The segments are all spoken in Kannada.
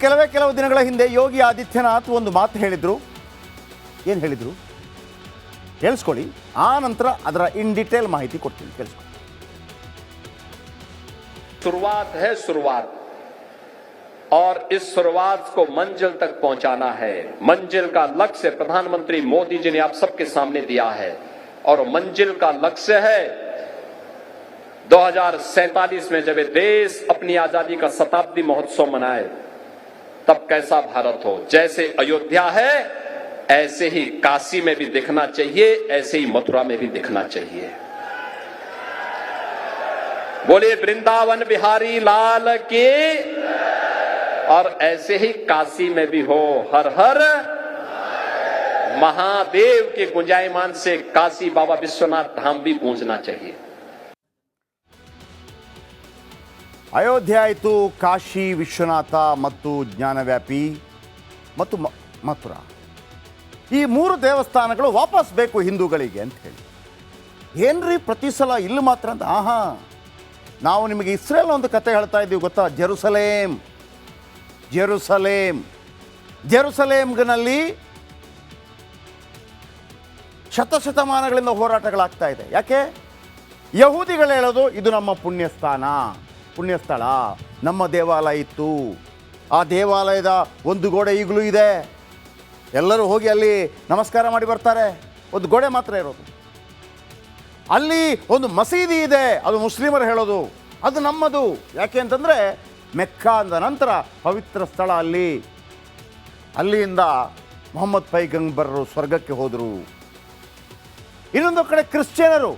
ಕೆಲವು ದಿನಗಳ ಹಿಂದೆ ಯೋಗಿ ಆದಿತ್ಯನಾಥ್ ಒಂದು ಮಾತು ಹೇಳಿದರು. ಏನು ಹೇಳಿದರು ಕೇಳಿಸ್ಕೊಳ್ಳಿ, ಆ ನಂತರ ಅದರ ಇನ್ ಡಿಟೇಲ್ ಮಾಹಿತಿ ಕೊಡ್ತೀನಿ, ಕೇಳಿಸ್ಕೊಳ್ಳಿ. शुरुआत है शुरुआत, और इस शुरुआत को मंजिल तक पहुंचाना है. मंजिल का लक्ष्य प्रधानमंत्री मोदी जी ने आप सबके सामने दिया है, और मंजिल का लक्ष्य है 2047 में जब ये देश अपनी आजादी का शताब्दी महोत्सव मनाए, तब कैसा भारत हो. जैसे अयोध्या है ऐसे ही काशी में भी दिखना चाहिए, ऐसे ही मथुरा में भी दिखना चाहिए. बोले वृंदावन बिहारी लाल की. और ऐसे ही काशी में भी हो हर हर महादेव के गुंजायमान से काशी बाबा विश्वनाथ धाम भी गूंजना चाहिए. ಅಯೋಧ್ಯೆ ಆಯಿತು, ಕಾಶಿ ವಿಶ್ವನಾಥ ಮತ್ತು ಜ್ಞಾನವ್ಯಾಪಿ ಮತ್ತು ಮಥುರಾ, ಈ 3 ದೇವಸ್ಥಾನಗಳು ವಾಪಸ್ ಬೇಕು ಹಿಂದೂಗಳಿಗೆ ಅಂತ ಹೇಳಿ. ಏನ್ರಿ ಪ್ರತಿ ಸಲ ಇಲ್ಲಿ ಮಾತ್ರ ಅಂತ? ನಾವು ನಿಮಗೆ ಇಸ್ರೇಲ್ ಒಂದು ಕತೆ ಹೇಳ್ತಾ ಇದ್ದೀವಿ ಗೊತ್ತಾ? ಜೆರುಸಲೇಮ್ನಲ್ಲಿ ಶತಶತಮಾನಗಳಿಂದ ಹೋರಾಟಗಳಾಗ್ತಾ ಇದೆ. ಯಾಕೆ? ಯಹೂದಿಗಳು ಹೇಳೋದು ಇದು ನಮ್ಮ ಪುಣ್ಯಸ್ಥಳ, ನಮ್ಮ ದೇವಾಲಯ ಇತ್ತು, ಆ ದೇವಾಲಯದ ಒಂದು ಗೋಡೆ ಈಗಲೂ ಇದೆ, ಎಲ್ಲರೂ ಹೋಗಿ ಅಲ್ಲಿ ನಮಸ್ಕಾರ ಮಾಡಿ ಬರ್ತಾರೆ. ಒಂದು ಗೋಡೆ ಮಾತ್ರ ಇರೋದು. ಅಲ್ಲಿ ಒಂದು ಮಸೀದಿ ಇದೆ, ಅದು ಮುಸ್ಲಿಮರು ಹೇಳೋದು, ಅದು ನಮ್ಮದು. ಯಾಕೆ ಅಂತಂದರೆ ಮೆಕ್ಕಾ ಅಂದ ನಂತರ ಪವಿತ್ರ ಸ್ಥಳ ಅಲ್ಲಿಂದ ಮೊಹಮ್ಮದ್ ಪೈಗಂಬರರು ಸ್ವರ್ಗಕ್ಕೆ ಹೋದರು. ಇನ್ನೊಂದು ಕಡೆ ಕ್ರಿಶ್ಚಿಯನರು,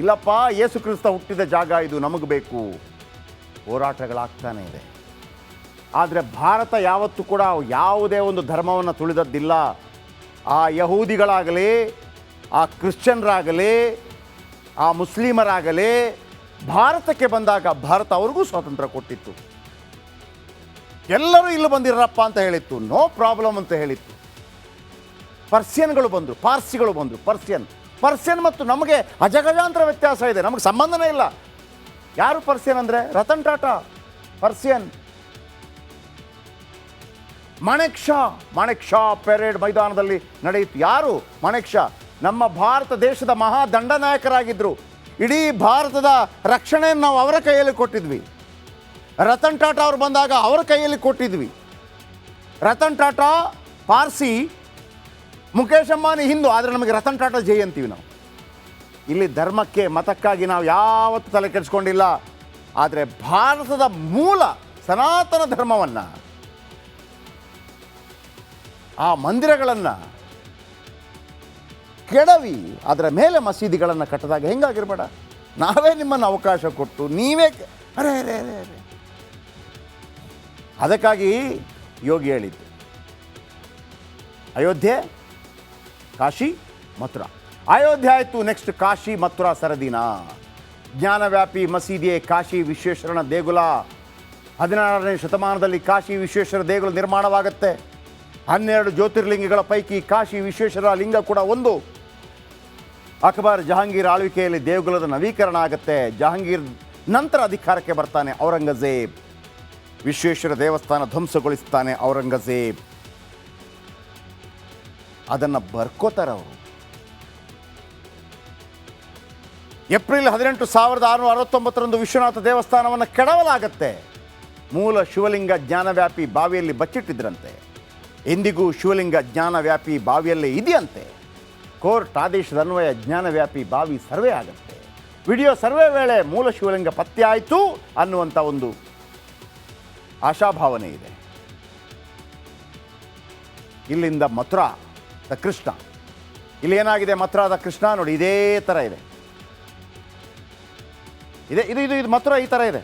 ಇಲ್ಲಪ್ಪ ಯೇಸು ಕ್ರಿಸ್ತ ಹುಟ್ಟಿದ ಜಾಗ ಇದು, ನಮಗೆ ಬೇಕು. ಹೋರಾಟಗಳಾಗ್ತಾನೆ ಇದೆ. ಆದರೆ ಭಾರತ ಯಾವತ್ತೂ ಕೂಡ ಯಾವುದೇ ಒಂದು ಧರ್ಮವನ್ನು ತುಳಿದದ್ದಿಲ್ಲ. ಆ ಯಹೂದಿಗಳಾಗಲಿ, ಆ ಕ್ರಿಶ್ಚಿಯನ್ರಾಗಲಿ, ಆ ಮುಸ್ಲಿಮರಾಗಲಿ ಭಾರತಕ್ಕೆ ಬಂದಾಗ ಭಾರತ ಅವ್ರಿಗೂ ಸ್ವಾತಂತ್ರ್ಯ ಕೊಟ್ಟಿತ್ತು. ಎಲ್ಲರೂ ಇಲ್ಲಿ ಬಂದಿರಪ್ಪ ಅಂತ ಹೇಳಿತ್ತು, ನೋ ಪ್ರಾಬ್ಲಮ್ ಅಂತ ಹೇಳಿತ್ತು. ಪರ್ಸಿಯನ್ಗಳು ಬಂದರು, ಪಾರ್ಸಿಗಳು ಬಂದರು. ಪರ್ಸಿಯನ್ ಮತ್ತು ನಮಗೆ ಅಜಗಜಾಂತರ ವ್ಯತ್ಯಾಸ ಇದೆ, ನಮಗೆ ಸಂಬಂಧನೇ ಇಲ್ಲ. ಯಾರು ಪರ್ಸಿಯನ್ ಅಂದರೆ? ರತನ್ ಟಾಟಾ ಪರ್ಸಿಯನ್. ಮಾಣೆಕ್ ಶಾ ಪೆರೇಡ್ ಮೈದಾನದಲ್ಲಿ ನಡೆಯಿತು. ಯಾರು ಮಾಣೆಕ್ ಶಾ? ನಮ್ಮ ಭಾರತ ದೇಶದ ಮಹಾ ದಂಡನಾಯಕರಾಗಿದ್ದರು. ಇಡೀ ಭಾರತದ ರಕ್ಷಣೆಯನ್ನು ನಾವು ಅವರ ಕೈಯಲ್ಲಿ ಕೊಟ್ಟಿದ್ವಿ. ರತನ್ ಟಾಟಾ ಅವರು ಬಂದಾಗ ಅವರ ಕೈಯಲ್ಲಿ ಕೊಟ್ಟಿದ್ವಿ. ರತನ್ ಟಾಟಾ ಪಾರ್ಸಿ, ಮುಖೇಶ್ ಅಂಬಾನಿ ಹಿಂದೂ, ಆದರೆ ನಮಗೆ ರತನ್ ಟಾಟಾ ಜೈ ಅಂತೀವಿ ನಾವು. ಇಲ್ಲಿ ಧರ್ಮಕ್ಕೆ ಮತಕ್ಕಾಗಿ ನಾವು ಯಾವತ್ತೂ ತಲೆ ಕೆಡಿಸ್ಕೊಂಡಿಲ್ಲ. ಆದರೆ ಭಾರತದ ಮೂಲ ಸನಾತನ ಧರ್ಮವನ್ನು, ಆ ಮಂದಿರಗಳನ್ನು ಕೆಡವಿ ಅದರ ಮೇಲೆ ಮಸೀದಿಗಳನ್ನು ಕಟ್ಟಿದಾಗ ಹೆಂಗಾಗಿರ್ಬೇಡ? ನಾವೇ ನಿಮ್ಮನ್ನು ಅವಕಾಶ ಕೊಟ್ಟು ನೀವೇ ಅರೆ ಅದಕ್ಕಾಗಿ ಯೋಗಿ ಹೇಳಿದ್ದು ಅಯೋಧ್ಯೆ, ಕಾಶಿ, ಮಥುರಾ. ಅಯೋಧ್ಯೆ ಆಯಿತು, ನೆಕ್ಸ್ಟ್ ಕಾಶಿ ಮಥುರಾ ಸರದಿನ. ಜ್ಞಾನವ್ಯಾಪಿ ಮಸೀದಿಯೇ ಕಾಶಿ ವಿಶ್ವೇಶ್ವರನ ದೇಗುಲ. 16ನೇ ಶತಮಾನದಲ್ಲಿ ಕಾಶಿ ವಿಶ್ವೇಶ್ವರ ದೇಗುಲ ನಿರ್ಮಾಣವಾಗುತ್ತೆ. 12 ಜ್ಯೋತಿರ್ಲಿಂಗಗಳ ಪೈಕಿ ಕಾಶಿ ವಿಶ್ವೇಶ್ವರ ಲಿಂಗ ಕೂಡ ಒಂದು. ಅಕ್ಬರ್ ಜಹಾಂಗೀರ್ ಆಳ್ವಿಕೆಯಲ್ಲಿ ದೇಗುಲದ ನವೀಕರಣ ಆಗುತ್ತೆ. ಜಹಾಂಗೀರ್ ನಂತರ ಅಧಿಕಾರಕ್ಕೆ ಬರ್ತಾನೆ ಔರಂಗಜೇಬ್. ವಿಶ್ವೇಶ್ವರ ದೇವಸ್ಥಾನ ಧ್ವಂಸಗೊಳಿಸ್ತಾನೆ ಔರಂಗಜೇಬ್. ಅದನ್ನು ಬರ್ಕೋತಾರೆ ಅವರು. ಏಪ್ರಿಲ್ 18, 1669 ವಿಶ್ವನಾಥ ದೇವಸ್ಥಾನವನ್ನು ಕೆಡವಲಾಗತ್ತೆ. ಮೂಲ ಶಿವಲಿಂಗ ಜ್ಞಾನವ್ಯಾಪಿ ಬಾವಿಯಲ್ಲಿ ಬಚ್ಚಿಟ್ಟಿದ್ರಂತೆ. ಎಂದಿಗೂ ಶಿವಲಿಂಗ ಜ್ಞಾನವ್ಯಾಪಿ ಬಾವಿಯಲ್ಲೇ ಇದೆಯಂತೆ. ಕೋರ್ಟ್ ಆದೇಶದ ಅನ್ವಯ ಜ್ಞಾನವ್ಯಾಪಿ ಬಾವಿ ಸರ್ವೆ ಆಗುತ್ತೆ. ವಿಡಿಯೋ ಸರ್ವೆ ವೇಳೆ ಮೂಲ ಶಿವಲಿಂಗ ಪತ್ತೆ ಆಯಿತು ಅನ್ನುವಂಥ ಒಂದು ಆಶಾಭಾವನೆ ಇದೆ. ಇಲ್ಲಿಂದ ಮಥುರಾದ ಕೃಷ್ಣ, ಇಲ್ಲಿ ಏನಾಗಿದೆ? ಮಥುರಾದ ಕೃಷ್ಣ ನೋಡಿ ಇದೇ ಥರ ಇದೆ. ಇದು ಮಥುರಾ ಈ ಥರ ಇದೆ.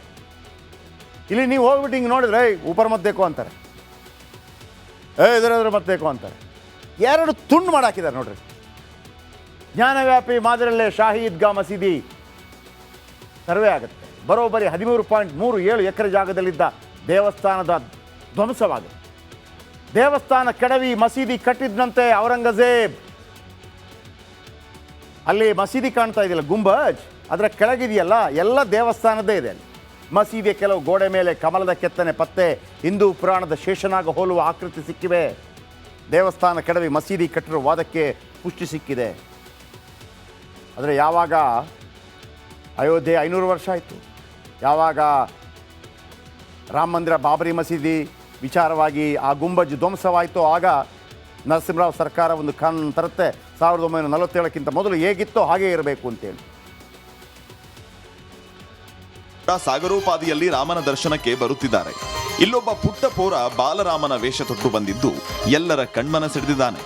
ಇಲ್ಲಿ ನೀವು ಹೋಗ್ಬಿಟ್ಟು ಹಿಂಗೆ ನೋಡಿದ್ರೆ ಊಪರ್ ಮತ್ ದೇಕೋ ಅಂತಾರೆ, ಇದರ ಮತ್ ದೇಕೋ ಅಂತಾರೆ. 2 ತುಂಡು ಮಾಡಾಕಿದ್ದಾರೆ ನೋಡ್ರಿ. ಜ್ಞಾನವ್ಯಾಪಿ ಮಾದರಿಯಲ್ಲೇ ಶಾಹಿ ಈದ್ಗಾ ಮಸೀದಿ ಸರ್ವೆ ಆಗುತ್ತೆ. ಬರೋಬ್ಬರಿ 13.37 ಎಕರೆ ಜಾಗದಲ್ಲಿದ್ದ ದೇವಸ್ಥಾನದ ಧ್ವಂಸವಾಗುತ್ತೆ. ದೇವಸ್ಥಾನ ಕೆಡವಿ ಮಸೀದಿ ಕಟ್ಟಿದ್ದಂತೆ ಔರಂಗಜೇಬ್. ಅಲ್ಲಿ ಮಸೀದಿ ಕಾಣ್ತಾ ಇದೆಯಲ್ಲ, ಗುಂಬಜ್, ಅದರ ಕೆಳಗಿದೆಯಲ್ಲ, ಎಲ್ಲ ದೇವಸ್ಥಾನದ್ದೇ ಇದೆ ಅಲ್ಲಿ. ಮಸೀದಿಯ ಕೆಲವು ಗೋಡೆ ಮೇಲೆ ಕಮಲದ ಕೆತ್ತನೆ ಪತ್ತೆ, ಹಿಂದೂ ಪುರಾಣದ ಶೇಷನಾಗ ಹೋಲುವ ಆಕೃತಿ ಸಿಕ್ಕಿವೆ. ದೇವಸ್ಥಾನ ಕೆಡವಿ ಮಸೀದಿ ಕಟ್ಟಿರುವ ವಾದಕ್ಕೆ ಪುಷ್ಟಿ ಸಿಕ್ಕಿದೆ. ಆದರೆ ಯಾವಾಗ ಅಯೋಧ್ಯೆ 500 ವರ್ಷ ಆಯಿತು, ಯಾವಾಗ ರಾಮ ಮಂದಿರ ಬಾಬರಿ ಮಸೀದಿ ವಿಚಾರವಾಗಿ ಆ ಗುಂಬಜ್ ಧ್ವಂಸವಾಯಿತು, ಆಗ ನರಸಿಂಹರಾವ್ ಸರ್ಕಾರ ಒಂದು ಕಾನೂನು ತರುತ್ತೆ, 1947ಕ್ಕಿಂತ ಮೊದಲು ಹೇಗಿತ್ತೋ ಹಾಗೇ ಇರಬೇಕು ಅಂತೇಳಿ. ಸಾಗರೋಪಾದಿಯಲ್ಲಿ ರಾಮನ ದರ್ಶನಕ್ಕೆ ಬರುತ್ತಿದ್ದಾರೆ. ಇಲ್ಲೊಬ್ಬ ಪುಟ್ಟ ಪೋರ ಬಾಲರಾಮನ ವೇಷ ತೊಟ್ಟು ಬಂದಿದ್ದು ಎಲ್ಲರ ಕಣ್ಮನ ಸೆಳೆದಿದ್ದಾನೆ.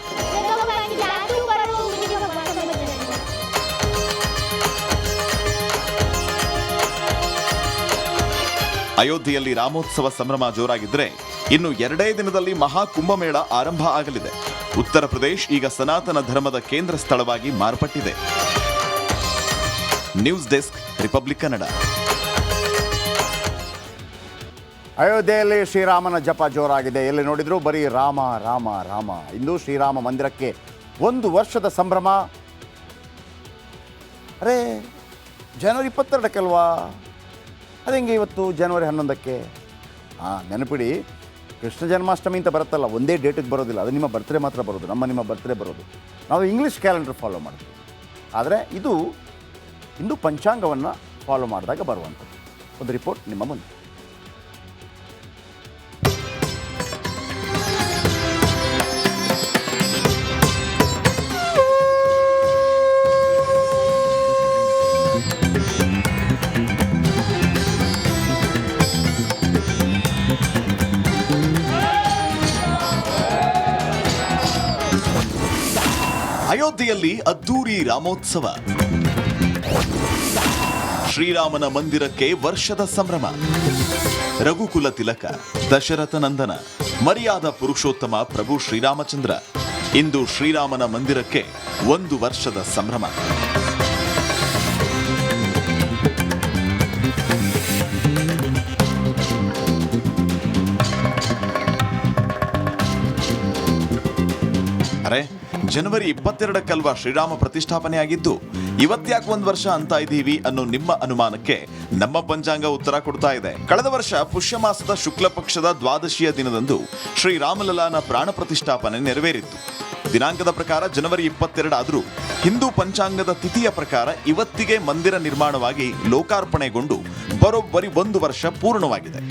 ಅಯೋಧ್ಯೆಯಲ್ಲಿ ರಾಮೋತ್ಸವ ಸಂಭ್ರಮ ಜೋರಾಗಿದ್ರೆ ಇನ್ನು 2 ದಿನದಲ್ಲಿ ಮಹಾ ಕುಂಭಮೇಳ ಆರಂಭ ಆಗಲಿದೆ. ಉತ್ತರ ಪ್ರದೇಶ್ ಈಗ ಸನಾತನ ಧರ್ಮದ ಕೇಂದ್ರ ಸ್ಥಳವಾಗಿ ಮಾರ್ಪಟ್ಟಿದೆ. News desk, republic Kannada. ಅಯೋಧ್ಯೆಯಲ್ಲಿ ಶ್ರೀರಾಮನ ಜಪ ಜೋರಾಗಿದೆ. ಎಲ್ಲಿ ನೋಡಿದ್ರು ಬರೀ ರಾಮ ರಾಮ ರಾಮ. ಇಂದು ಶ್ರೀರಾಮ ಮಂದಿರಕ್ಕೆ 1 ವರ್ಷದ ಸಂಭ್ರಮ. ಅರೇ, ಜನವರಿ 22ಕ್ಕಲ್ವಾ? ಅതെಂಗೆ ಇವತ್ತು ಜನವರಿ 11ಕ್ಕೆ? ನೆನಪಿಡಿ, ಕೃಷ್ಣ ಜನ್ಮಾಷ್ಟಮಿ ಅಂತ ಬರುತ್ತಲ್ಲ, ಒಂದೇ ಡೇಟಿಗೆ ಬರೋದಿಲ್ಲ. ಅದು ನಿಮ್ಮ ಬರ್ತ್ಡೇ ಮಾತ್ರ ಬರೋದು, ನಿಮ್ಮ ಬರ್ತ್ಡೇ ಬರೋದು. ನಾವು ಇಂಗ್ಲೀಷ್ ಕ್ಯಾಲೆಂಡರ್ ಫಾಲೋ ಮಾಡ್ತೀವಿ. ಆದರೆ ಇದು ಹಿಂದೂ ಪಂಚಾಂಗವನ್ನು ಫಾಲೋ ಮಾಡಿದಾಗ ಬರುವಂಥದ್ದು. ಒಂದು ರಿಪೋರ್ಟ್ ನಿಮ್ಮ ಮುಂದೆ. ಅಯೋಧ್ಯೆಯಲ್ಲಿ ಅದ್ದೂರಿ ರಾಮೋತ್ಸವ. ಶ್ರೀರಾಮನ ಮಂದಿರಕ್ಕೆ ವರ್ಷದ ಸಂಭ್ರಮ. ರಘುಕುಲ ತಿಲಕ, ದಶರಥ ನಂದನ, ಮರ್ಯಾದ ಪುರುಷೋತ್ತಮ ಪ್ರಭು ಶ್ರೀರಾಮಚಂದ್ರ. ಇಂದು ಶ್ರೀರಾಮನ ಮಂದಿರಕ್ಕೆ 1 ವರ್ಷದ ಸಂಭ್ರಮ. ಅರೆ, ಜನವರಿ 22ಕ್ಕಲ್ವಾ ಶ್ರೀರಾಮ ಪ್ರತಿಷ್ಠಾಪನೆ ಆಗಿದ್ದು? ಇವತ್ತ್ಯಾಕೆ 1 ವರ್ಷ ಅಂತ ಇದ್ದೀವಿ ಅನ್ನೋ ನಿಮ್ಮ ಅನುಮಾನಕ್ಕೆ ನಮ್ಮ ಪಂಚಾಂಗ ಉತ್ತರ ಕೊಡ್ತಾ ಇದೆ. ಕಳೆದ ವರ್ಷ ಪುಷ್ಯ ಮಾಸದ ಶುಕ್ಲ ಪಕ್ಷದ ದ್ವಾದಶಿಯ ದಿನದಂದು ಶ್ರೀರಾಮಲಲ್ಲಾನ ಪ್ರಾಣ ಪ್ರತಿಷ್ಠಾಪನೆ ನೆರವೇರಿತ್ತು. ದಿನಾಂಕದ ಪ್ರಕಾರ ಜನವರಿ 22 ಆದರೂ ಹಿಂದೂ ಪಂಚಾಂಗದ ತಿಥಿಯ ಪ್ರಕಾರ ಇವತ್ತಿಗೆ ಮಂದಿರ ನಿರ್ಮಾಣವಾಗಿ ಲೋಕಾರ್ಪಣೆಗೊಂಡು ಬರೋಬ್ಬರಿ 1 ವರ್ಷ ಪೂರ್ಣವಾಗಿದೆ.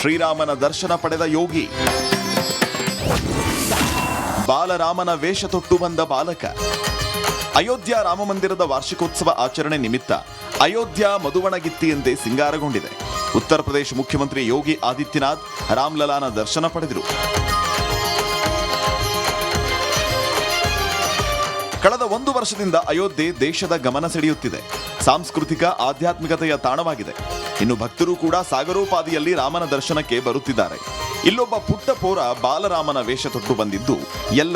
ಶ್ರೀರಾಮನ ದರ್ಶನ ಪಡೆದ ಯೋಗಿ, ಬಾಲರಾಮನ ವೇಷ ತೊಟ್ಟು ಬಂದ ಬಾಲಕ. ಅಯೋಧ್ಯ ರಾಮ ಮಂದಿರದ ವಾರ್ಷಿಕೋತ್ಸವ ಆಚರಣೆ ನಿಮಿತ್ತ ಅಯೋಧ್ಯ ಮಧುವಣಗಿತ್ತಿಯಂತೆ ಸಿಂಗಾರಗೊಂಡಿದೆ. ಉತ್ತರ ಪ್ರದೇಶ ಮುಖ್ಯಮಂತ್ರಿ ಯೋಗಿ ಆದಿತ್ಯನಾಥ್ ರಾಮ್ಲಲಾನ ದರ್ಶನ ಪಡೆದರು. ಕಳೆದ 1 ವರ್ಷದಿಂದ ಅಯೋಧ್ಯೆ ದೇಶದ ಗಮನ ಸೆಳೆಯುತ್ತಿದೆ. ಸಾಂಸ್ಕೃತಿಕ ಆಧ್ಯಾತ್ಮಿಕತೆಯ ತಾಣವಾಗಿದೆ. ಇನ್ನು ಭಕ್ತರು ಕೂಡ ಸಾಗರೋಪಾದಿಯಲ್ಲಿ ರಾಮನ ದರ್ಶನಕ್ಕೆ ಬರುತ್ತಿದ್ದಾರೆ. ಇಲ್ಲೊಬ್ಬ ಪುಟ್ಟ ಪೋರ ಬಾಲರಾಮನ ವೇಷ ತೊಟ್ಟು ಬಂದಿದ್ದು ಎಲ್ಲ